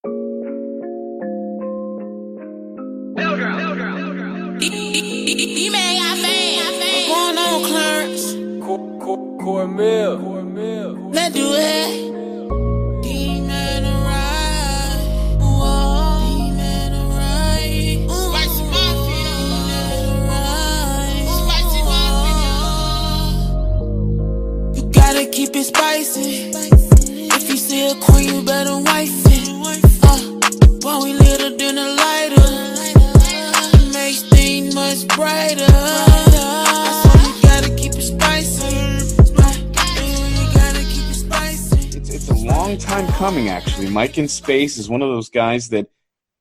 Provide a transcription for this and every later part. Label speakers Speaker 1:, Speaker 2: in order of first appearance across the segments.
Speaker 1: What's going on, Clarence? Cornmeal. Let's do it. D-man alright. Whoa. D-man alright. Spicy mafia. Spicy mafia. You gotta keep it spicy. If you see a queen, you better wife it. While we lit her, then a lighter. It makes things much brighter. I said you gotta keep it spicy. You gotta keep it spicy.
Speaker 2: It's a long time coming, actually. Mike in Space is one of those guys that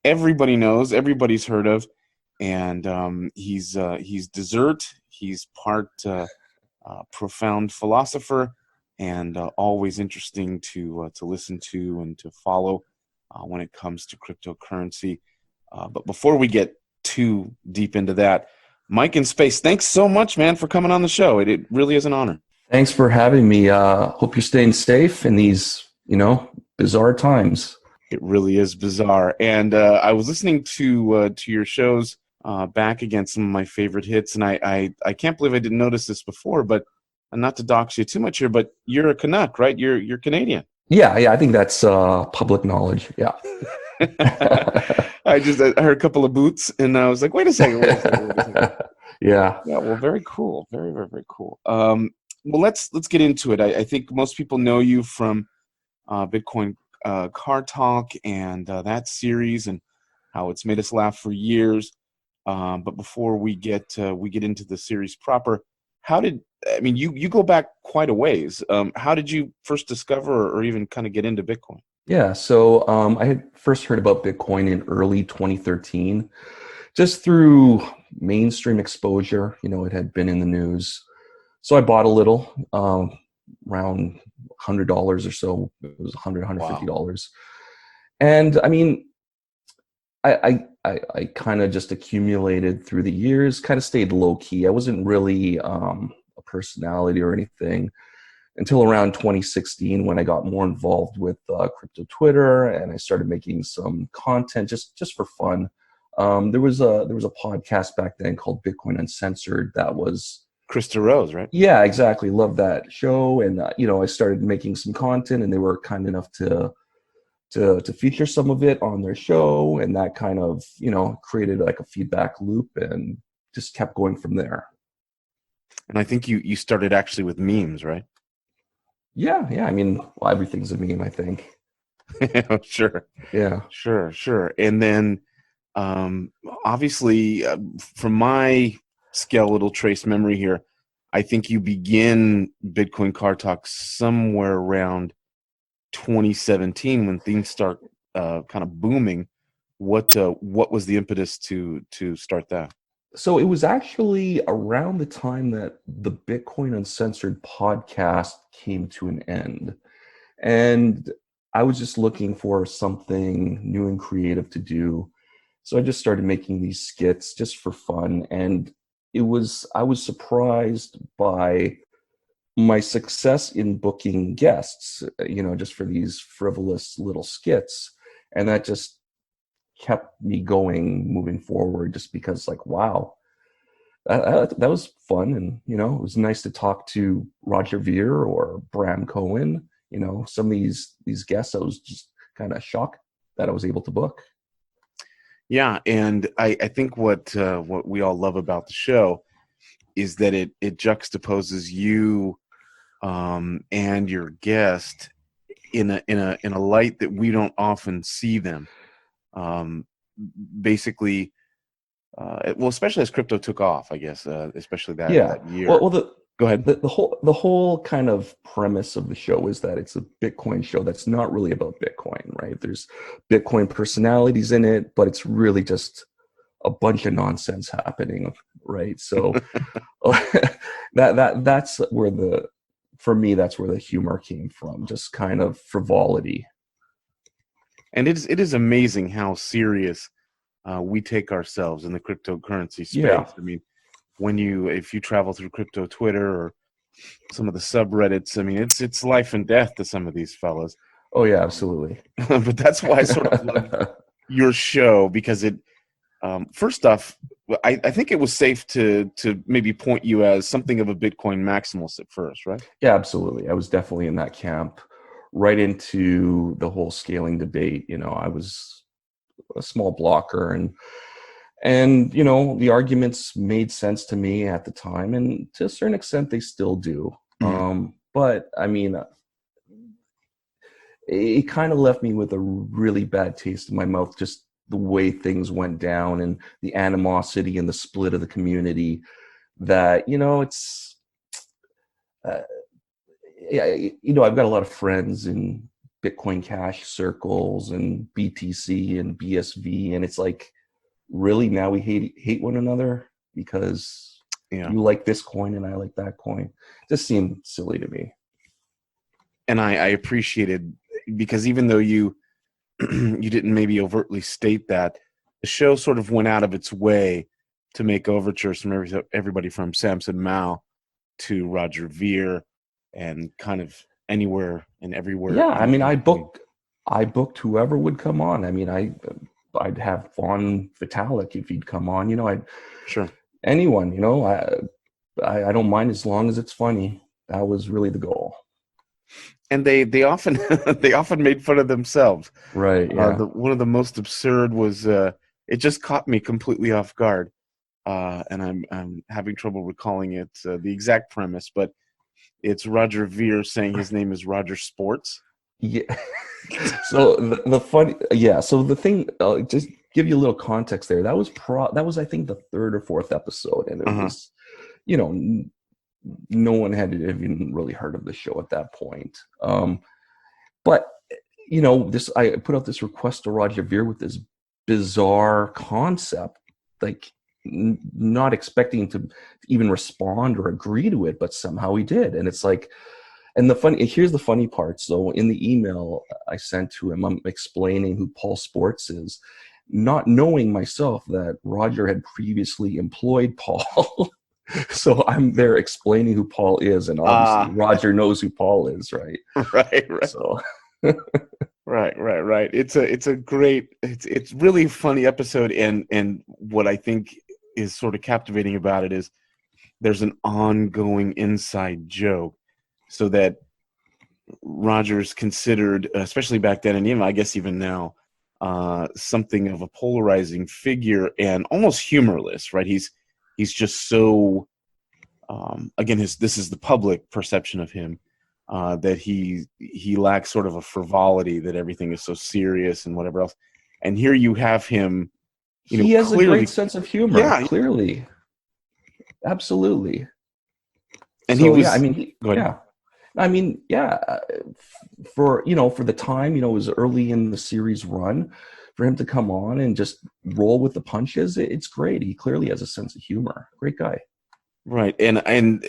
Speaker 2: everybody knows, everybody's heard of, and he's dessert. He's part profound philosopher, and always interesting to listen to and to follow when it comes to cryptocurrency. But before we get too deep into that, Mike in Space, thanks so much, man, for coming on the show. It really is an honor.
Speaker 3: Thanks for having me. Hope you're staying safe in these, bizarre times.
Speaker 2: It really is bizarre. And I was listening to your shows back against some of my favorite hits, and I can't believe I didn't notice this before, but not to dox you too much here, but you're a Canuck, right? You're Canadian.
Speaker 3: Yeah, I think that's public knowledge. Yeah.
Speaker 2: I heard a couple of boots, and I was like, wait a second.
Speaker 3: Yeah.
Speaker 2: Yeah. Well, very cool. Very, very, very cool. Well, let's get into it. I think most people know you from Bitcoin Car Talk and that series, and how it's made us laugh for years. But before we get into the series proper, you go back quite a ways. How did you first discover or even kind of get into Bitcoin?
Speaker 3: Yeah, so I had first heard about Bitcoin in early 2013, just through mainstream exposure. It had been in the news. So I bought a little, around $100 or so. It was $150. Wow. And I kind of just accumulated through the years, kind of stayed low key. I wasn't really a personality or anything until around 2016, when I got more involved with crypto Twitter, and I started making some content just for fun. There was a podcast back then called Bitcoin Uncensored that was
Speaker 2: Krista Rose, right?
Speaker 3: Yeah, exactly. Love that show, and I started making some content, and they were kind enough to feature some of it on their show, and that kind of created like a feedback loop, and just kept going from there.
Speaker 2: And I think you started actually with memes, right?
Speaker 3: Yeah. Everything's a meme, I think.
Speaker 2: Sure.
Speaker 3: Yeah.
Speaker 2: Sure. And then, obviously, from my skeletal trace memory here, I think you begin Bitcoin Car Talk somewhere around 2017 when things start kind of booming. What was the impetus to start that?
Speaker 3: So it was actually around the time that the Bitcoin Uncensored podcast came to an end. And I was just looking for something new and creative to do. So I just started making these skits just for fun. And I was surprised by my success in booking guests, just for these frivolous little skits. And that just kept me going, moving forward, just because, like, wow, that was fun. And it was nice to talk to Roger Ver or Bram Cohen. Some of these guests, I was just kind of shocked that I was able to book.
Speaker 2: Yeah, and I think what we all love about the show is that it juxtaposes you and your guest in a light that we don't often see them. Basically, especially as crypto took off, I guess, especially that year.
Speaker 3: Go ahead. The whole kind of premise of the show is that it's a Bitcoin show that's not really about Bitcoin, right? There's Bitcoin personalities in it, but it's really just a bunch of nonsense happening, right? So that's where for me, that's where the humor came from, just kind of frivolity.
Speaker 2: And it is amazing how serious we take ourselves in the cryptocurrency space.
Speaker 3: Yeah.
Speaker 2: I mean, if you travel through crypto Twitter or some of the subreddits, I mean, it's life and death to some of these fellas.
Speaker 3: Oh yeah, absolutely.
Speaker 2: But that's why I sort of love your show, because it, first off, I think it was safe to maybe point you as something of a Bitcoin maximalist at first, right?
Speaker 3: Yeah, absolutely. I was definitely in that camp right into the whole scaling debate. I was a small blocker, and the arguments made sense to me at the time, and to a certain extent they still do.
Speaker 2: Mhm.
Speaker 3: But I mean, it kind of left me with a really bad taste in my mouth, just the way things went down and the animosity and the split of the community. That it's uh, yeah, I've got a lot of friends in Bitcoin Cash circles and BTC and BSV, and it's like, really, now we hate one another because
Speaker 2: Yeah.
Speaker 3: you like this coin and I like that coin. It just seemed silly to me.
Speaker 2: And I appreciated, because even though you you didn't maybe overtly state that, the show sort of went out of its way to make overtures from everybody from Samson Mao to Roger Ver, and kind of anywhere and everywhere
Speaker 3: Yeah, I
Speaker 2: in
Speaker 3: mean,
Speaker 2: between.
Speaker 3: I booked whoever would come on. I mean, I'd have Vaughn Vitalik if he'd come on. I'd
Speaker 2: Sure.
Speaker 3: anyone. I don't mind as long as it's funny. That was really the goal.
Speaker 2: And they often they often made fun of themselves.
Speaker 3: Right. Yeah.
Speaker 2: One of the most absurd was, it just caught me completely off guard, and I'm having trouble recalling it, the exact premise, but it's Roger Ver saying his name is Roger Sports.
Speaker 3: Yeah. So the funny, yeah. So the thing, just give you a little context there. That was I think the third or fourth episode, and it
Speaker 2: Uh-huh.
Speaker 3: was, no one had even really heard of the show at that point. But this, I put out this request to Roger Ver with this bizarre concept, like not expecting to even respond or agree to it, but somehow he did, and it's like. And here's the funny part. So in the email I sent to him, I'm explaining who Paul Sports is, not knowing myself that Roger had previously employed Paul. So I'm there explaining who Paul is, and obviously Roger knows who Paul is, right?
Speaker 2: Right.
Speaker 3: So
Speaker 2: Right. It's a great, it's really funny episode, and what I think is sort of captivating about it is there's an ongoing inside joke, so that Roger's considered, especially back then, and even I guess even now, something of a polarizing figure and almost humorless, right? He's just so, again, this is the public perception of him, that he lacks sort of a frivolity, that everything is so serious and whatever else. And here you have him,
Speaker 3: he has
Speaker 2: clearly,
Speaker 3: a great sense of humor.
Speaker 2: yeah,
Speaker 3: Clearly, absolutely.
Speaker 2: and
Speaker 3: So
Speaker 2: he was.
Speaker 3: yeah, I mean,
Speaker 2: Go ahead.
Speaker 3: yeah. I mean, yeah, for the time, it was early in the series run, for him to come on and just roll with the punches, it's great. He clearly has a sense of humor. Great guy.
Speaker 2: Right, and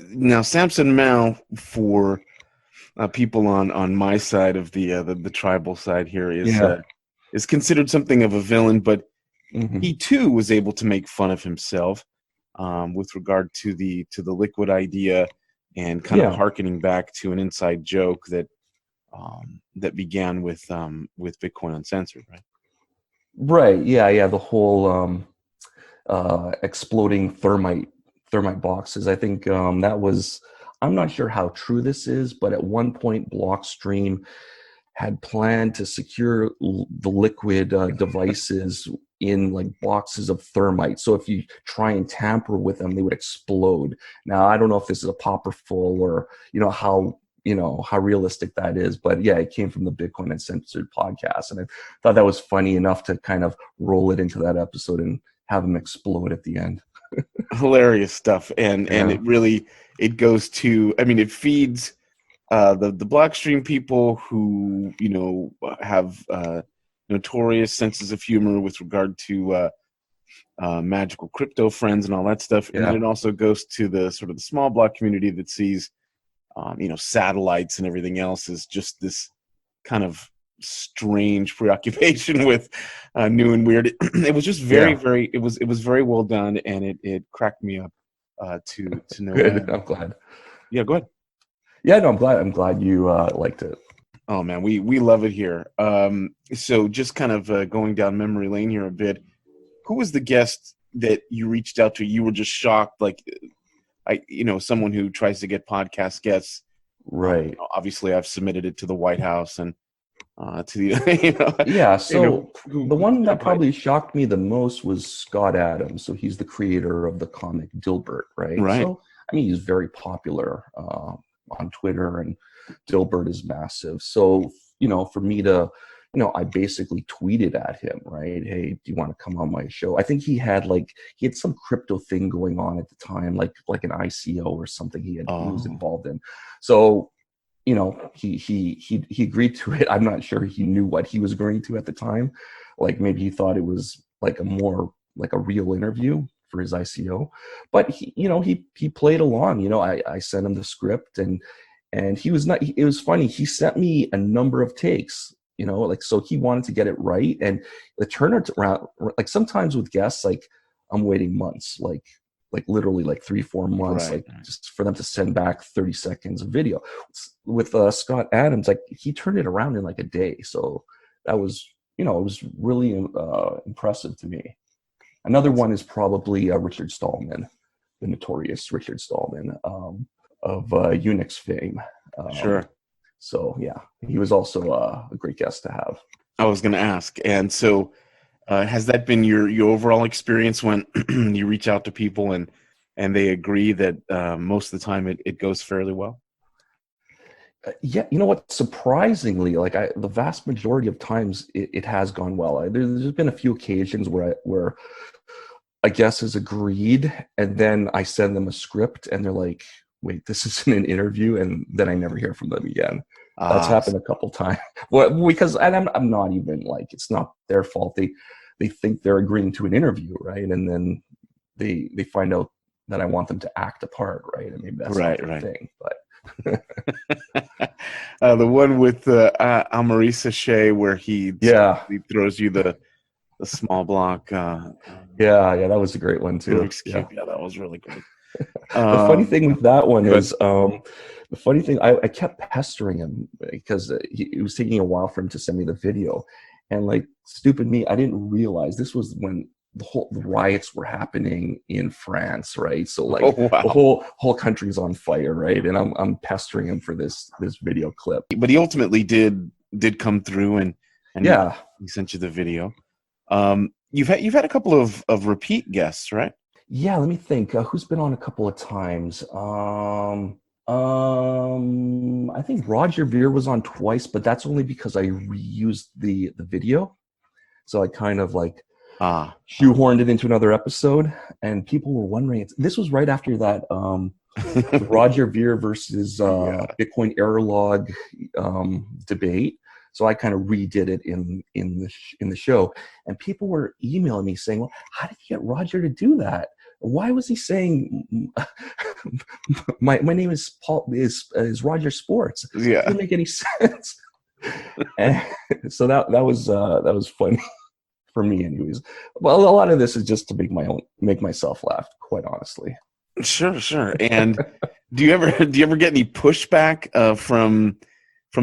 Speaker 2: now Samson Mao, for people on my side of the tribal side here, is considered something of a villain, but he too was able to make fun of himself, with regard to the liquid idea, and kind of hearkening back to an inside joke that began with Bitcoin Uncensored, right?
Speaker 3: Right. Yeah. The whole exploding thermite boxes. I think that was. I'm not sure how true this is, but at one point, Blockstream had planned to secure the liquid devices in like boxes of thermite. So if you try and tamper with them, they would explode. Now, I don't know if this is a popper full, or how realistic that is, but yeah, it came from the Bitcoin Uncensored podcast, and I thought that was funny enough to kind of roll it into that episode and have them explode at the end.
Speaker 2: Hilarious stuff, and it really, it goes to, I mean, it feeds the Blockstream people, who have notorious senses of humor with regard to magical crypto friends and all that stuff, and then it also goes to the sort of the small block community that sees satellites and everything else as just this kind of strange preoccupation with new and weird. It was just very it was very well done, and it cracked me up to no
Speaker 3: Good.
Speaker 2: end.
Speaker 3: I'm glad.
Speaker 2: Yeah, go ahead.
Speaker 3: Yeah, no, I'm glad you liked it.
Speaker 2: Oh man, we love it here. So just kind of going down memory lane here a bit. Who was the guest that you reached out to? You were just shocked, like someone who tries to get podcast guests.
Speaker 3: Right.
Speaker 2: Obviously, I've submitted it to the White House and to the
Speaker 3: Yeah, so the one that
Speaker 2: but-
Speaker 3: probably shocked me the most was Scott Adams. So he's the creator of the comic Dilbert, right?
Speaker 2: Right.
Speaker 3: So I mean, he's very popular on Twitter, and Dilbert is massive. So for me to, I basically tweeted at him, right? Hey, do you want to come on my show? I think he had some crypto thing going on at the time, like an ICO or something he was involved in. So he agreed to it. I'm not sure he knew what he was agreeing to at the time. Like maybe he thought it was like a real interview for his ICO, but he played along. I sent him the script, and he was not. It was funny. He sent me a number of takes. So he wanted to get it right, and the turnaround. Like sometimes with guests, like I'm waiting months, like literally 3-4 months,
Speaker 2: Right.
Speaker 3: Just for them to send back 30 seconds of video. With Scott Adams, like he turned it around in like a day. So that was, it was really impressive to me. Another one is probably Richard Stallman, the notorious Richard Stallman of Unix fame.
Speaker 2: Sure.
Speaker 3: So yeah, he was also a great guest to have.
Speaker 2: I was going to ask, and so has that been your overall experience when you reach out to people and they agree that most of the time it goes fairly well?
Speaker 3: Yeah, you know what? Surprisingly, the vast majority of times it has gone well. There's been a few occasions where a guest has agreed, and then I send them a script, and they're like, "Wait, this isn't an interview," and then I never hear from them again. That's happened a couple times. Well, because I'm not even it's not their fault. They think they're agreeing to an interview, right? And then they find out that I want them to act a part, right? I mean, that's not their thing, but.
Speaker 2: The one with Amarisa Shea where he throws you the small block.
Speaker 3: Yeah, that was a great one too.
Speaker 2: Yeah, that was really great.
Speaker 3: The funny thing with that one is the funny thing, I kept pestering him because it was taking a while for him to send me the video, and stupid me, I didn't realize this was when the riots were happening in France, right? So the whole country's on fire, right? And I'm pestering him for this video clip.
Speaker 2: But he ultimately did come through and
Speaker 3: yeah,
Speaker 2: he sent you the video. You've had a couple of repeat guests, right?
Speaker 3: Yeah, let me think. Who's been on a couple of times? I think Roger Ver was on twice, but that's only because I reused the video. So I kind of shoehorned it into another episode, and people were wondering. This was right after that Roger Ver versus Bitcoin error log debate. So I kind of redid it in the show, and people were emailing me saying, "Well, how did you get Roger to do that? Why was he saying my name is Paul is Roger Sports?
Speaker 2: Yeah,
Speaker 3: it doesn't make any sense." And so that was funny for me, anyways. Well, a lot of this is just to make myself laugh, quite honestly.
Speaker 2: Sure. And do you ever get any pushback from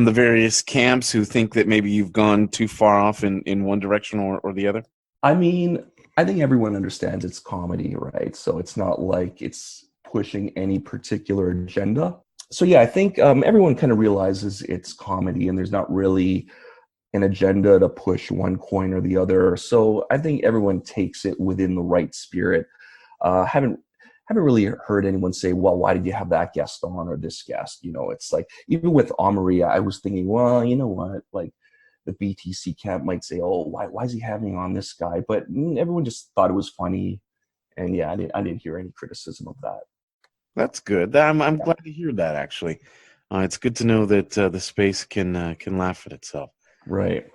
Speaker 2: the various camps who think that maybe you've gone too far off in one direction or the other?
Speaker 3: I mean, I think everyone understands it's comedy, right? So it's not like it's pushing any particular agenda. So yeah, I think everyone kind of realizes it's comedy and there's not really an agenda to push one coin or the other. So I think everyone takes it within the right spirit. Haven't really heard anyone say, "Well, why did you have that guest on or this guest?" It's like, even with Amaury, I was thinking, well, you know what, the BTC camp might say, "Oh, why is he having on this guy?" But everyone just thought it was funny, and yeah, I didn't hear any criticism of that.
Speaker 2: That's good. I'm glad to hear that. Actually, it's good to know that the space can laugh at itself.
Speaker 3: Right.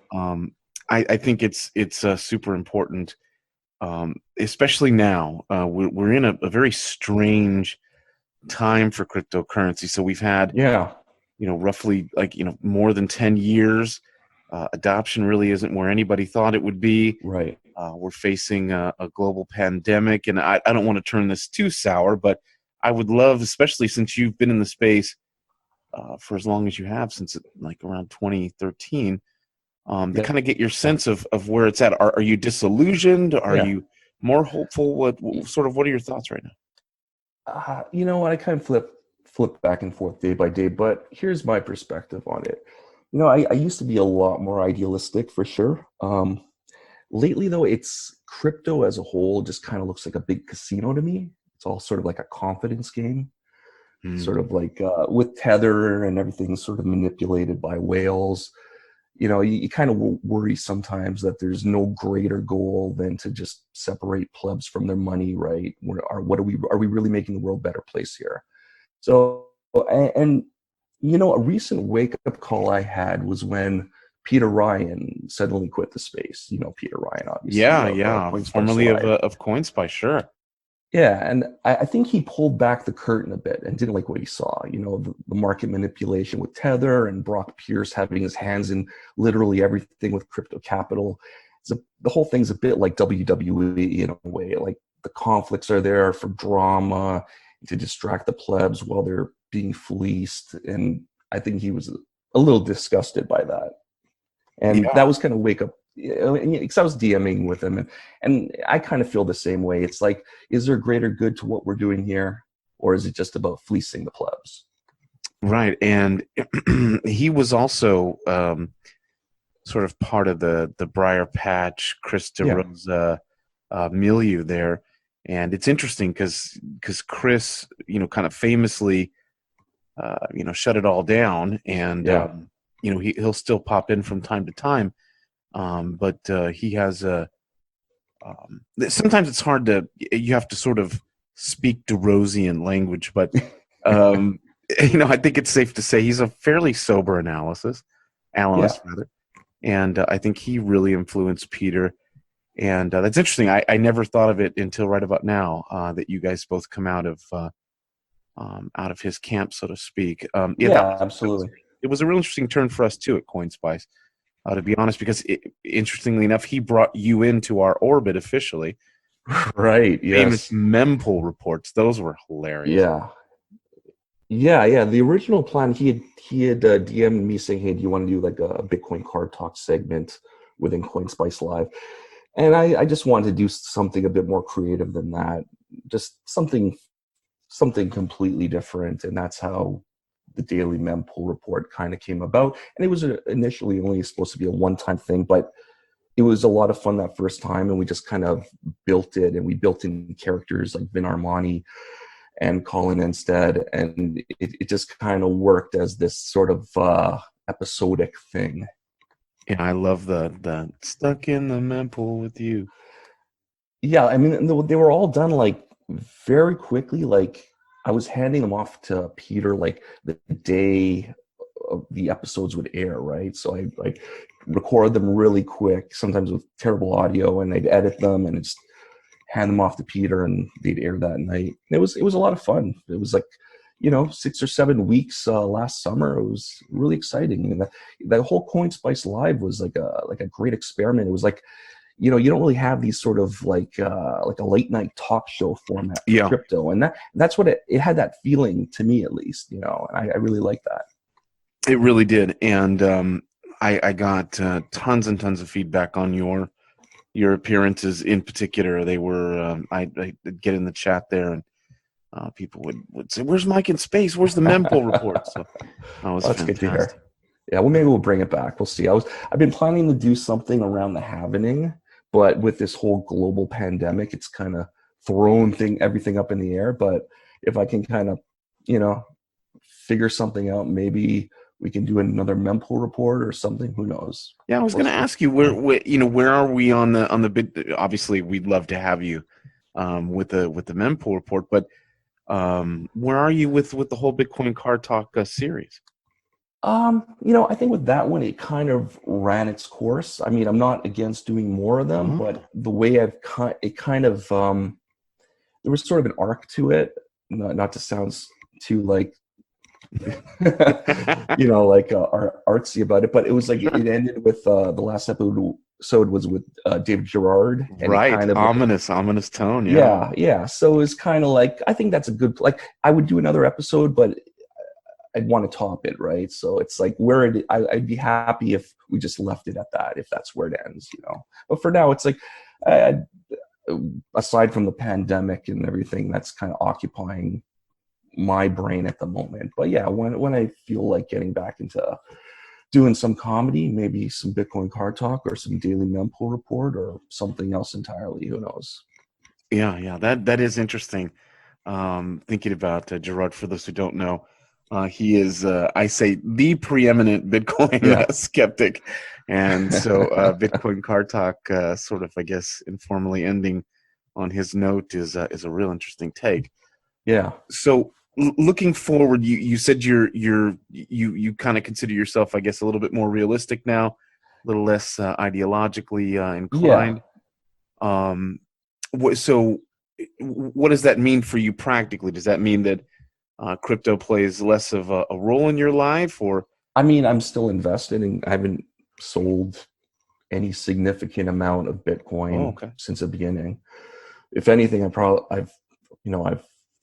Speaker 2: I think it's super important. Especially now, we're in a very strange time for cryptocurrency. So we've had, roughly more than 10 years. Adoption really isn't where anybody thought it would be.
Speaker 3: Right.
Speaker 2: We're facing a global pandemic, and I don't want to turn this too sour, but I would love, especially since you've been in the space for as long as you have, since like around 2013, to
Speaker 3: Yeah.
Speaker 2: kind of get your sense of where it's at. Are you disillusioned? Are
Speaker 3: Yeah.
Speaker 2: you more hopeful? What are your thoughts right now?
Speaker 3: You know what? I kind of flip back and forth day by day, but here's my perspective on it. You know, I used to be a lot more idealistic for sure. Lately, though, it's crypto as a whole just kind of looks like a big casino to me. It's all sort of like a confidence game,
Speaker 2: Hmm.
Speaker 3: sort of like with Tether and everything sort of manipulated by whales. You know, you kind of worry sometimes that there's no greater goal than to just separate plebs from their money, right? Are we really making the world a better place here? So, and you know, a recent wake up call I had was when Peter Ryan suddenly quit the space. You know, Peter Ryan, obviously,
Speaker 2: Yeah,
Speaker 3: of
Speaker 2: yeah.
Speaker 3: CoinSpice
Speaker 2: Formerly
Speaker 3: Live.
Speaker 2: of CoinSpice, sure.
Speaker 3: Yeah, and I think he pulled back the curtain a bit and didn't like what he saw. You know, the market manipulation with Tether and Brock Pierce having his hands in literally everything with crypto capital. The whole thing's a bit like WWE in a way. Like the conflicts are there for drama, to distract the plebs while they're being fleeced. And I think he was a little disgusted by that. And
Speaker 2: Yeah.
Speaker 3: that was kind of wake up, because I was DMing with him, and I kind of feel the same way. It's like, is there greater good to what we're doing here, or is it just about fleecing the plebs?
Speaker 2: Right. And he was also sort of part of the Briar Patch, Chris
Speaker 3: Yeah,
Speaker 2: DeRosa milieu there. And it's interesting because Chris, kind of famously, shut it all down. And,
Speaker 3: yeah,
Speaker 2: he'll still pop in from time to time. But he has sometimes it's hard you have to sort of speak DeRosian language, but um, I think it's safe to say he's a fairly sober
Speaker 3: yeah,
Speaker 2: analyst rather, and I think he really influenced Peter. And that's interesting. I never thought of it until right about now that you guys both come out of his camp, so to speak. Yeah,
Speaker 3: yeah, absolutely.
Speaker 2: it was a real interesting turn for us too at CoinSpice. To be honest, because interestingly enough, he brought you into our orbit officially.
Speaker 3: Right.
Speaker 2: Famous
Speaker 3: Yes.
Speaker 2: mempool reports; those were hilarious.
Speaker 3: Yeah. Yeah. The original plan, he had DM'd me saying, "Hey, do you want to do like a Bitcoin card talk segment within CoinSpice Live?" And I just wanted to do something a bit more creative than that, just something completely different. And that's how the daily mempool report kind of came about. And it was initially only supposed to be a one-time thing, but it was a lot of fun that first time, and we just kind of built it, and we built in characters like Vin Armani and Colin instead, and it just kind of worked as this sort of episodic thing.
Speaker 2: Yeah, I love the stuck in the mempool with you.
Speaker 3: Yeah, I mean, they were all done like very quickly. Like I was handing them off to Peter like the day of the episodes would air, right? So I like record them really quick, sometimes with terrible audio, and I'd edit them and just hand them off to Peter, and they'd air that night. It was a lot of fun. It was like 6 or 7 weeks last summer. It was really exciting, and the whole CoinSpice Live was like a great experiment. It was like you don't really have these sort of like a late night talk show format for
Speaker 2: Yeah,
Speaker 3: crypto, and that's what it had that feeling to me, at least, and I really like that.
Speaker 2: it really did, and I got tons and tons of feedback on your appearances in particular. They were I'd get in the chat there, and people would say, "Where's Mike in space? Where's the mempool report?" So that was
Speaker 3: Well, that's good to
Speaker 2: fantastic.
Speaker 3: hear. Yeah, well, maybe we'll bring it back. We'll see. I've been planning to do something around the halvening, but with this whole global pandemic, it's kind of thrown everything up in the air. But if I can kind of, you know, figure something out, maybe we can do another mempool report or something. Who knows?
Speaker 2: Yeah, I was
Speaker 3: We'll
Speaker 2: going to
Speaker 3: see.
Speaker 2: ask you where are we on the bid? Obviously, we'd love to have you with the mempool report, but where are you with the whole Bitcoin Card Talk series?
Speaker 3: I think with that one, it kind of ran its course. I mean, I'm not against doing more of them,
Speaker 2: Oh.
Speaker 3: but the way it kind of there was sort of an arc to it. Not to sound too like like artsy about it, but it was like
Speaker 2: Sure.
Speaker 3: it ended with the last episode was with David Gerard, and it
Speaker 2: Right,
Speaker 3: kind of
Speaker 2: ominous tone. Yeah.
Speaker 3: yeah. So it's kind of like, I think that's a good, like, I would do another episode, but I'd want to top it, right? So it's like I'd be happy if we just left it at that, if that's where it ends, But for now, it's like, I, aside from the pandemic and everything, that's kind of occupying my brain at the moment. But yeah, when I feel like getting back into doing some comedy, maybe some Bitcoin Car Talk or some daily mempool report or something else entirely, who knows?
Speaker 2: Yeah, that is interesting. Thinking about Gerard, for those who don't know, he is, I say, the preeminent Bitcoin skeptic, and so Bitcoin Car Talk, sort of, I guess, informally ending on his note is a real interesting take.
Speaker 3: Yeah.
Speaker 2: So looking forward, you said you kind of consider yourself, I guess, a little bit more realistic now, a little less ideologically inclined.
Speaker 3: Yeah.
Speaker 2: So what does that mean for you practically? Does that mean that crypto plays less of a role in your life, or?
Speaker 3: I mean, I'm still invested, and I haven't sold any significant amount of Bitcoin since the beginning. If anything, I've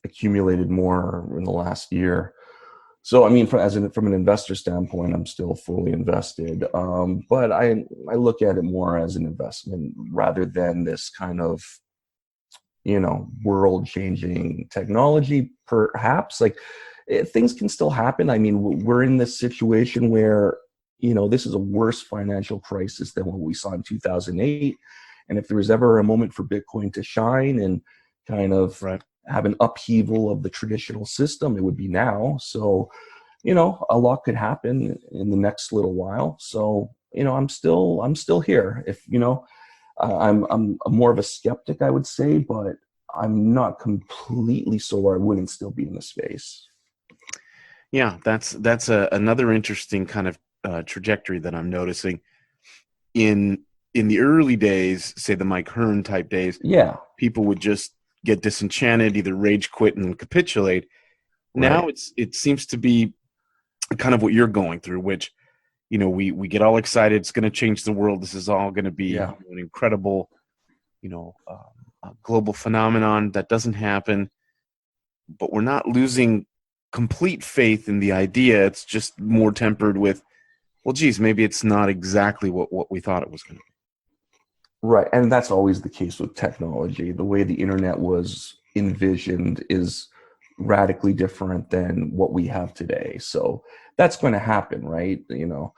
Speaker 3: accumulated more in the last year. So I mean, from an investor standpoint, I'm still fully invested. But I look at it more as an investment rather than this kind of world-changing technology. Perhaps things can still happen. I mean, we're in this situation where this is a worse financial crisis than what we saw in 2008. And if there was ever a moment for Bitcoin to shine and kind of have an upheaval of the traditional system, it would be now. So, a lot could happen in the next little while. So, I'm still here. If I'm more of a skeptic, I would say, but I'm not completely sure I wouldn't still be in the space.
Speaker 2: Yeah, that's another interesting kind of trajectory that I'm noticing. In the early days, say the Mike Hearn type days, people would just get disenchanted, either rage quit and capitulate. Now it seems to be kind of what you're going through, which we get all excited. It's going to change the world. This is all going to be an incredible, global phenomenon that doesn't happen. But we're not losing complete faith in the idea. It's just more tempered with, well, geez, maybe it's not exactly what we thought it was going to be.
Speaker 3: Right. And that's always the case with technology. The way the internet was envisioned is radically different than what we have today. So that's going to happen, right? The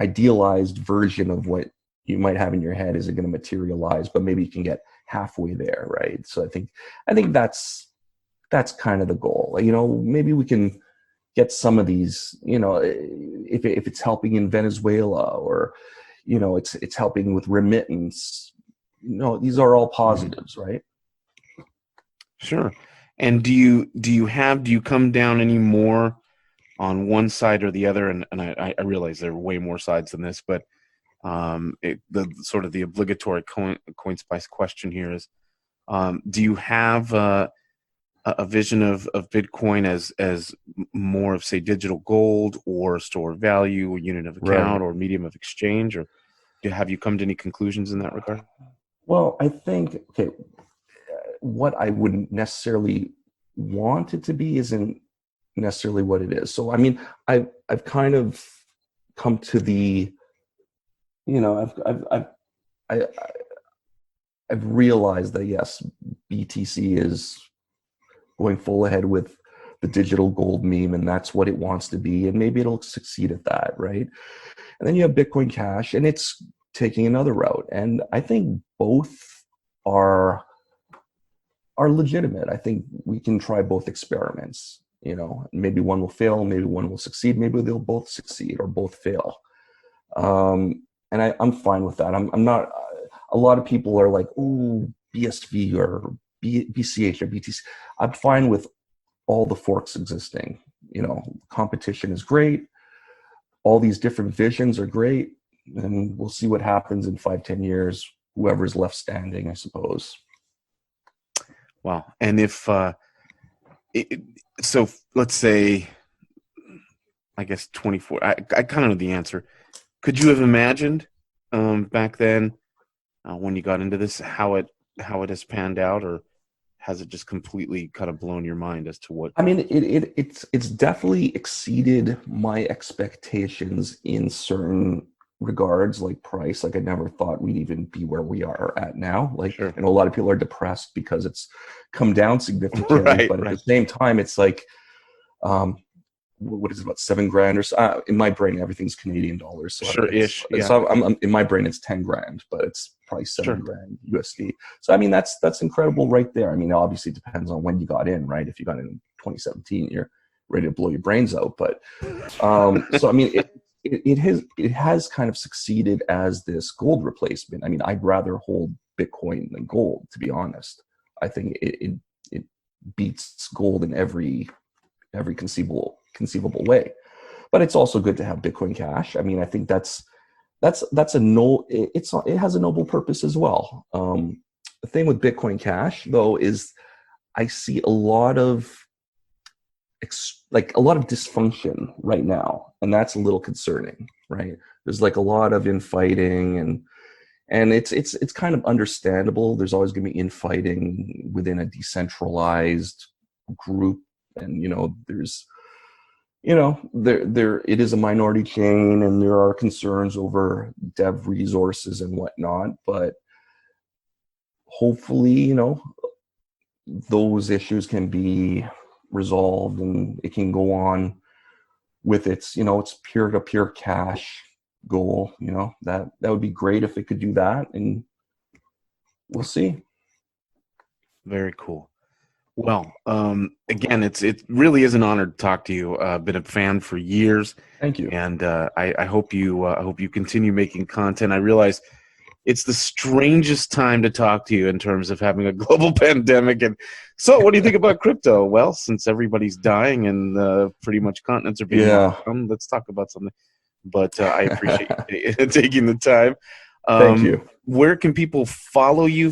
Speaker 3: idealized version of what you might have in your head isn't going to materialize, but maybe you can get halfway there, right? So I think that's kind of the goal. Maybe we can get some of these, if it's helping in Venezuela, or it's helping with remittance. These are all positives, right?
Speaker 2: Sure. And do you come down any more on one side or the other? And I realize there are way more sides than this, but the sort of the obligatory CoinSpice question here is, do you have a vision of Bitcoin as more of, say, digital gold, or store of value, or unit of account, or medium of exchange, or have you come to any conclusions in that regard?
Speaker 3: Well, I think, what I wouldn't necessarily want it to be isn't necessarily what it is. So, I mean, I've kind of come to the, I've realized that yes, BTC is going full ahead with the digital gold meme, and that's what it wants to be, and maybe it'll succeed at that, right? And then you have Bitcoin Cash, and it's taking another route, and I think both are legitimate. I think we can try both experiments. Maybe one will fail, maybe one will succeed, maybe they'll both succeed or both fail. And I'm fine with that. I'm not. A lot of people are like, "Oh, BSV or BCH or BTC." I'm fine with all the forks existing. Competition is great. All these different visions are great, and we'll see what happens in 5-10 years. Whoever's left standing, I suppose.
Speaker 2: Wow. And if so, let's say, I guess 24. I kind of know the answer. Could you have imagined back then, when you got into this, how it has panned out, or has it just completely kind of blown your mind as to what?
Speaker 3: I mean, it's definitely exceeded my expectations in certain regards, like price. Like I never thought we'd even be where we are at now. Like,
Speaker 2: Sure.
Speaker 3: I know a lot of people are depressed because it's come down significantly,
Speaker 2: Right,
Speaker 3: but at
Speaker 2: right.
Speaker 3: the same time, it's like, what is it, about $7,000 or so? In my brain, everything's Canadian dollars. So
Speaker 2: Sure, ish, yeah.
Speaker 3: so I'm in my brain, it's 10 grand, but it's probably
Speaker 2: Sure.
Speaker 3: $7,000 USD. So I mean, that's incredible right there. I mean, obviously it depends on when you got in, right? If you got in 2017, you're ready to blow your brains out. But so I mean, it has kind of succeeded as this gold replacement. I mean, I'd rather hold Bitcoin than gold, to be honest. I think it beats gold in every conceivable way. But it's also good to have Bitcoin Cash. I mean, I think it has a noble purpose as well. The thing with Bitcoin Cash, though, is I see a lot of dysfunction right now, and that's a little concerning, right? There's like a lot of infighting, and it's kind of understandable. There's always going to be infighting within a decentralized group, and there's there it is a minority chain, and there are concerns over dev resources and whatnot, but hopefully those issues can be resolved and it can go on with its its peer-to-peer cash goal. That would be great if it could do that, and we'll see.
Speaker 2: Very cool. Well, again, it really is an honor to talk to you. I've been a fan for years.
Speaker 3: Thank you.
Speaker 2: And I hope you continue making content. I realize it's the strangest time to talk to you in terms of having a global pandemic. And so, what do you think about crypto? Well, since everybody's dying and pretty much continents are being locked down, let's talk about something. But I appreciate you taking the time.
Speaker 3: Thank you.
Speaker 2: Where can people follow your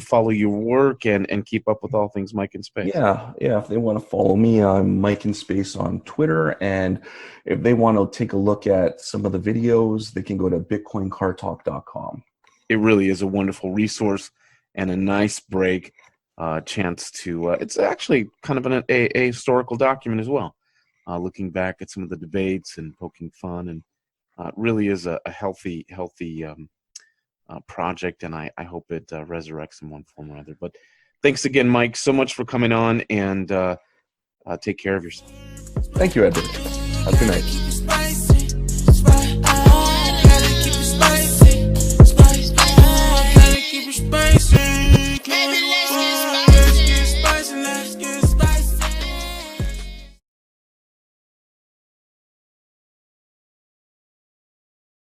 Speaker 2: work, and keep up with all things Mike in Space?
Speaker 3: Yeah. If they want to follow me, I'm Mike in Space on Twitter, and if they want to take a look at some of the videos, they can go to bitcoincartalk.com.
Speaker 2: It really is a wonderful resource and a nice break, chance to. It's actually kind of a historical document as well, looking back at some of the debates and poking fun, and it really is a healthy project, and I hope it resurrects in one form or other. But thanks again, Mike, so much for coming on, and take care of yourself.
Speaker 3: Thank you, Edward. Have a good night.